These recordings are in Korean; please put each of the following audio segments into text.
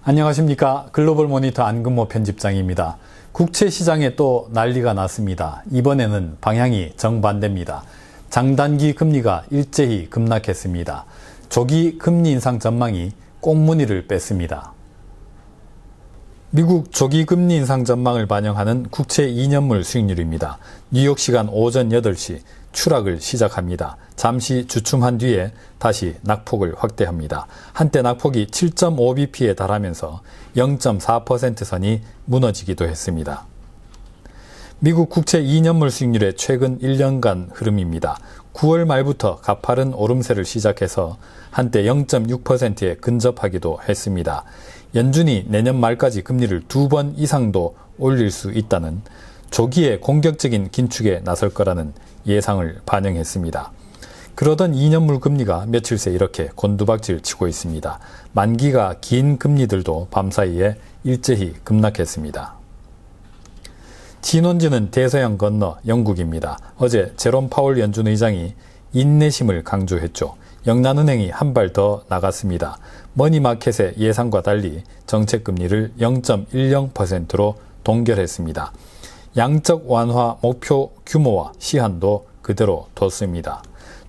안녕하십니까. 글로벌 모니터 안근모 편집장입니다. 국채 시장에 또 난리가 났습니다. 이번에는 방향이 정반대입니다. 장단기 금리가 일제히 급락했습니다. 조기 금리 인상 전망이 꽁무니를 뺐습니다. 미국 조기 금리 인상 전망을 반영하는 국채 2년물 수익률입니다. 뉴욕 시간 오전 8시 추락을 시작합니다. 잠시 주춤한 뒤에 다시 낙폭을 확대합니다. 한때 낙폭이 7.5bp에 달하면서 0.4% 선이 무너지기도 했습니다. 미국 국채 2년물 수익률의 최근 1년간 흐름입니다. 9월 말부터 가파른 오름세를 시작해서 한때 0.6%에 근접하기도 했습니다. 연준이 내년 말까지 금리를 2번 이상도 올릴 수 있다는 조기에 공격적인 긴축에 나설 거라는 예상을 반영했습니다. 그러던 2년물 금리가 며칠 새 이렇게 곤두박질 치고 있습니다. 만기가 긴 금리들도 밤사이에 일제히 급락했습니다. 진원지는 대서양 건너 영국입니다. 어제 제롬 파월 연준 의장이 인내심을 강조했죠. 영란은행이 한 발 더 나갔습니다. 머니마켓의 예상과 달리 정책금리를 0.10%로 동결했습니다. 양적 완화 목표 규모와 시한도 그대로 뒀습니다.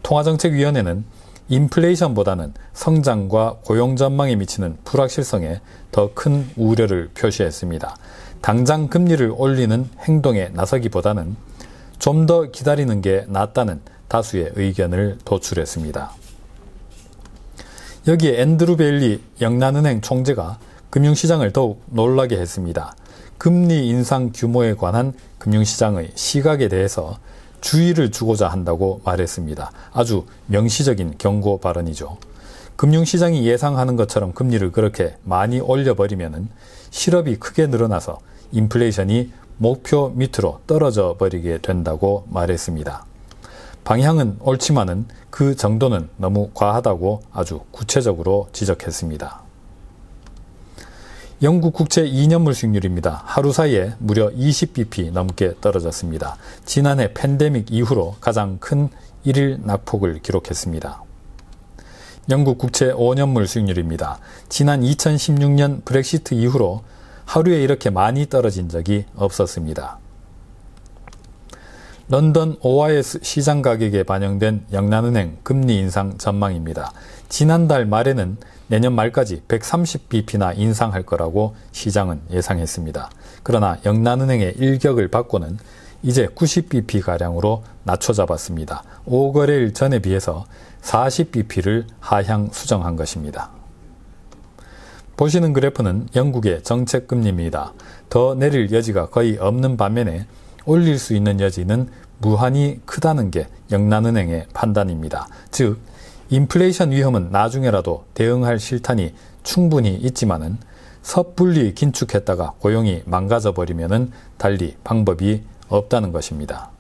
통화정책위원회는 인플레이션보다는 성장과 고용 전망에 미치는 불확실성에 더 큰 우려를 표시했습니다. 당장 금리를 올리는 행동에 나서기보다는 좀 더 기다리는 게 낫다는 다수의 의견을 도출했습니다. 여기에 앤드루 베일리 영란은행 총재가 금융시장을 더욱 놀라게 했습니다. 금리 인상 규모에 관한 금융시장의 시각에 대해서 주의를 주고자 한다고 말했습니다. 아주 명시적인 경고 발언이죠. 금융시장이 예상하는 것처럼 금리를 그렇게 많이 올려버리면 실업이 크게 늘어나서 인플레이션이 목표 밑으로 떨어져 버리게 된다고 말했습니다. 방향은 옳지만은 그 정도는 너무 과하다고 아주 구체적으로 지적했습니다. 영국 국채 2년물 수익률입니다. 하루 사이에 무려 20bp 넘게 떨어졌습니다. 지난해 팬데믹 이후로 가장 큰 1일 낙폭을 기록했습니다. 영국 국채 5년물 수익률입니다. 지난 2016년 브렉시트 이후로 하루에 이렇게 많이 떨어진 적이 없었습니다. 런던 OIS 시장 가격에 반영된 영란은행 금리 인상 전망입니다. 지난달 말에는 내년 말까지 130bp나 인상할 거라고 시장은 예상했습니다. 그러나 영란은행의 일격을 받고는 이제 90bp가량으로 낮춰 잡았습니다. 5거래일 전에 비해서 40bp를 하향 수정한 것입니다. 보시는 그래프는 영국의 정책금리입니다. 더 내릴 여지가 거의 없는 반면에 올릴 수 있는 여지는 무한히 크다는 게 영란은행의 판단입니다. 즉, 인플레이션 위험은 나중에라도 대응할 실탄이 충분히 있지만은 섣불리 긴축했다가 고용이 망가져 버리면은 달리 방법이 없다는 것입니다.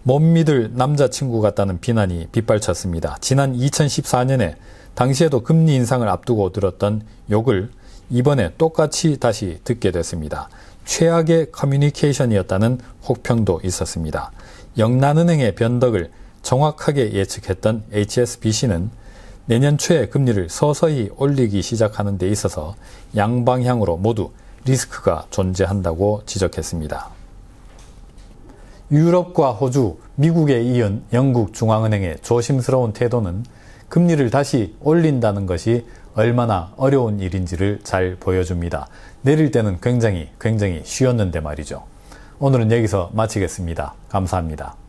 못 믿을 남자친구 같다는 비난이 빗발쳤습니다. 지난 2014년에 당시에도 금리 인상을 앞두고 들었던 욕을 이번에 똑같이 다시 듣게 됐습니다. 최악의 커뮤니케이션이었다는 혹평도 있었습니다. 영란은행의 변덕을 정확하게 예측했던 HSBC는 내년 초에 금리를 서서히 올리기 시작하는 데 있어서 양방향으로 모두 리스크가 존재한다고 지적했습니다. 유럽과 호주, 미국에 이은 영국 중앙은행의 조심스러운 태도는 금리를 다시 올린다는 것이 얼마나 어려운 일인지를 잘 보여줍니다. 내릴 때는 굉장히 쉬웠는데 말이죠. 오늘은 여기서 마치겠습니다. 감사합니다.